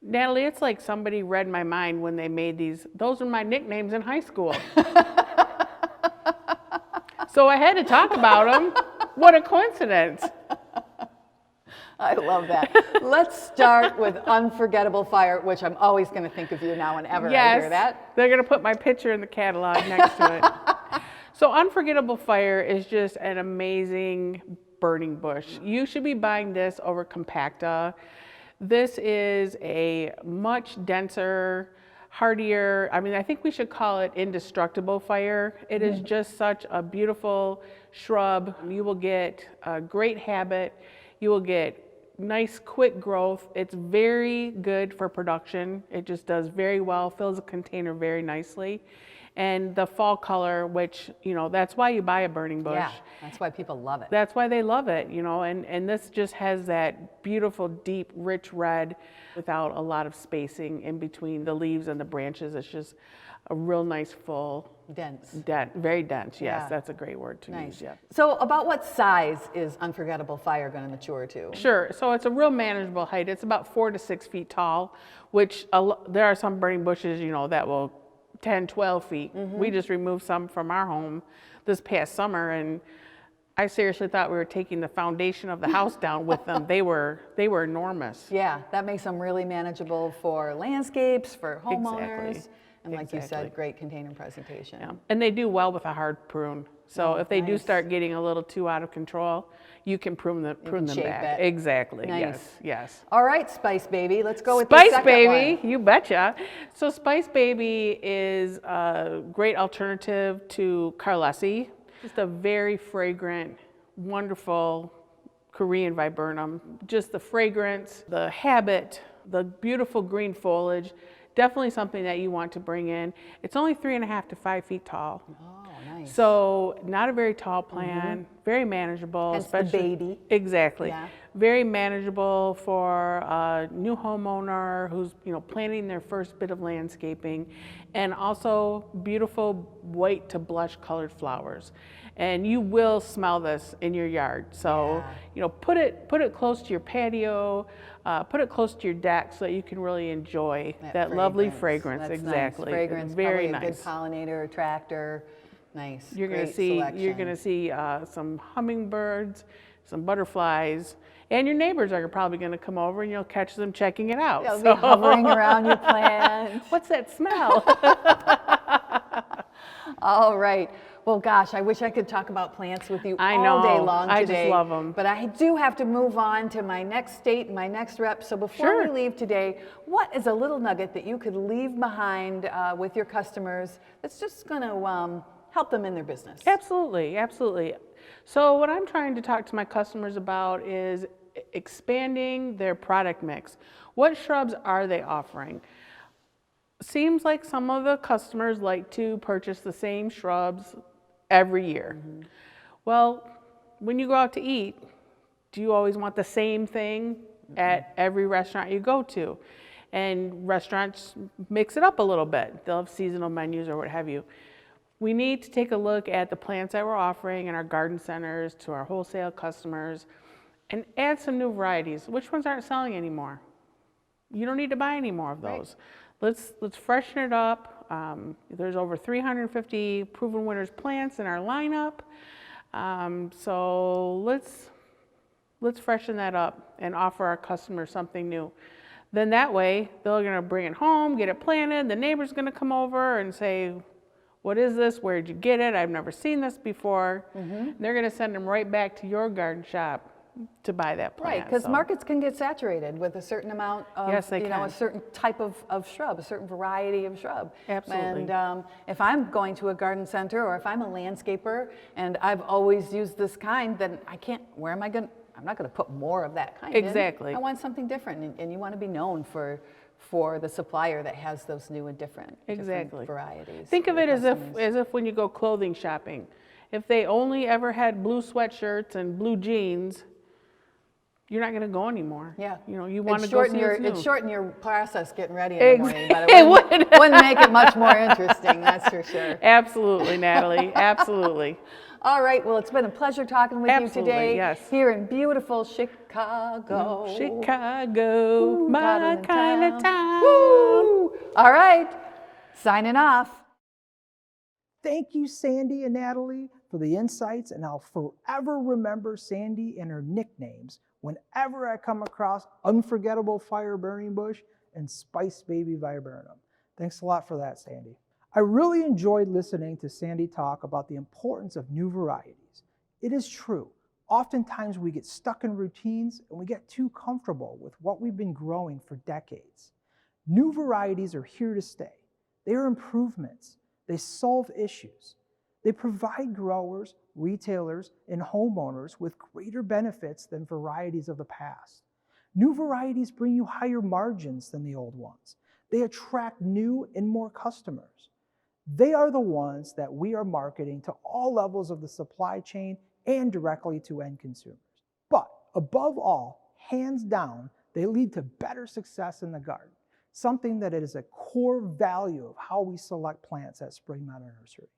Natalie, it's like somebody read my mind when they made these. Those are my nicknames in high school. So I had to talk about them. What a coincidence. I love that. Let's start with Unforgettable Fire, which I'm always going to think of you now whenever I hear that. They're going to put my picture in the catalog next to it. So Unforgettable Fire is just an amazing burning bush. You should be buying this over Compacta. This is a much denser, hardier, I mean, I think we should call it indestructible fire. It is just such a beautiful shrub. You will get a great habit. You will get nice, quick growth. It's very good for production. It just does very well, fills a container very nicely. And the fall color, which, you know, that's why you buy a burning bush. Yeah, that's why people love it. That's why they love it, you know, and this just has that beautiful, deep, rich red without a lot of spacing in between the leaves and the branches. It's just a real nice, full. Dense. Very dense, yes, that's a great word to use, yeah. So about what size is Unforgettable Fire going to mature to? Sure, so it's a real manageable height. It's about 4 to 6 feet tall, which there are some burning bushes, you know, that will 10, 12 feet. We just removed some from our home this past summer, and I seriously thought we were taking the foundation of the house down with them. They were enormous. Yeah, that makes them really manageable for landscapes, for homeowners, and like you said, great container presentation. Yeah. And they do well with a hard prune. So if they do start getting a little too out of control, you can prune them back. Exactly. Nice. Yes. All right, Spice Baby. Let's go with the second one. Spice Baby, you betcha. So Spice Baby is a great alternative to Carlesi. Just a very fragrant, wonderful Korean viburnum. Just the fragrance, the habit, the beautiful green foliage. Definitely something that you want to bring in. It's only 3.5 to 5 feet tall. nice. So not a very tall plant, very manageable. Hence the baby. Exactly. Yeah. Very manageable for a new homeowner who's, planting their first bit of landscaping, and also beautiful white to blush colored flowers. And you will smell this in your yard. So, put it close to your patio, put it close to your deck so that you can really enjoy that lovely fragrance. That's Exactly. Nice. Fragrance, very probably nice. a good pollinator, attractor. Nice. You're going to see some hummingbirds, some butterflies, and your neighbors are probably going to come over and you'll catch them checking it out. They'll be hovering around your plant. What's that smell? All right. Well, gosh, I wish I could talk about plants with you I all day know. long I today. just love them. But I do have to move on to my next state, my next rep. So before we leave today, what is a little nugget that you could leave behind with your customers that's just going to help them in their business? Absolutely, absolutely. So what I'm trying to talk to my customers about is expanding their product mix. What shrubs are they offering? Seems like some of the customers like to purchase the same shrubs every year. Well, when you go out to eat, do you always want the same thing at every restaurant you go to? And restaurants mix it up a little bit. They'll have seasonal menus or what have you. We need to take a look at the plants that we're offering in our garden centers to our wholesale customers and add some new varieties. Which ones aren't selling anymore? You don't need to buy any more of those. Let's freshen it up. There's over 350 Proven Winners plants in our lineup. So let's freshen that up and offer our customers something new. Then that way, they're gonna bring it home, get it planted, the neighbor's gonna come over and say, what is this? Where'd you get it? I've never seen this before. They're gonna send them right back to your garden shop to buy that plant. Right, because markets can get saturated with a certain amount of, a certain type of shrub, a certain variety of shrub. Absolutely. And if I'm going to a garden center or if I'm a landscaper and I've always used this kind, then I'm not going to put more of that kind Exactly. in. I want something different, and you want to be known for the supplier that has those new and different varieties. Think of it as if when you go clothing shopping, if they only ever had blue sweatshirts and blue jeans, you're not going to go anymore. Yeah. You want to go see what's new. It'd shorten your process getting ready in the morning, but it wouldn't make it much more interesting, that's for sure. Absolutely, Natalie. Absolutely. All right, well, it's been a pleasure talking with you today. Yes. Here in beautiful Chicago. Chicago, my kind of town. Woo! All right, signing off. Thank you, Sandy and Natalie, for the insights, and I'll forever remember Sandy and her nicknames whenever I come across Unforgettable Fire Burning Bush and Spice Baby Viburnum. Thanks a lot for that, Sandy. I really enjoyed listening to Sandy talk about the importance of new varieties. It is true, oftentimes we get stuck in routines and we get too comfortable with what we've been growing for decades. New varieties are here to stay. They are improvements. They solve issues. They provide growers, retailers, and homeowners with greater benefits than varieties of the past. New varieties bring you higher margins than the old ones. They attract new and more customers. They are the ones that we are marketing to all levels of the supply chain and directly to end consumers. But above all, hands down, they lead to better success in the garden, something that is a core value of how we select plants at Spring Meadow Nursery.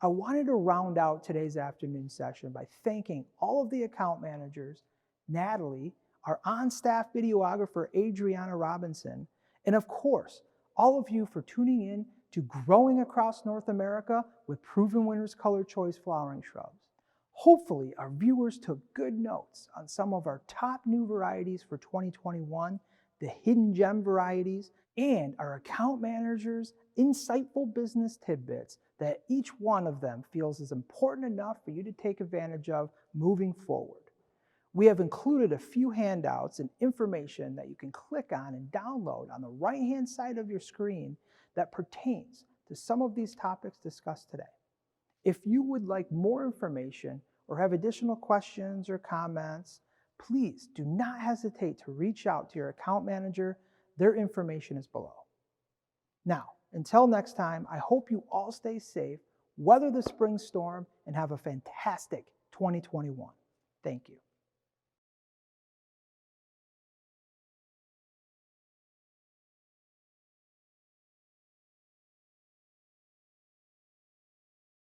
I wanted to round out today's afternoon session by thanking all of the account managers, Natalie, our on-staff videographer, Adriana Robinson, and of course, all of you for tuning in to Growing Across North America with Proven Winners Color Choice Flowering Shrubs. Hopefully, our viewers took good notes on some of our top new varieties for 2021, the hidden gem varieties, and our account managers' insightful business tidbits that each one of them feels is important enough for you to take advantage of moving forward. We have included a few handouts and information that you can click on and download on the right-hand side of your screen that pertains to some of these topics discussed today. If you would like more information or have additional questions or comments, please do not hesitate to reach out to your account manager. Their information is below. Now, until next time, I hope you all stay safe, weather the spring storm, and have a fantastic 2021. Thank you.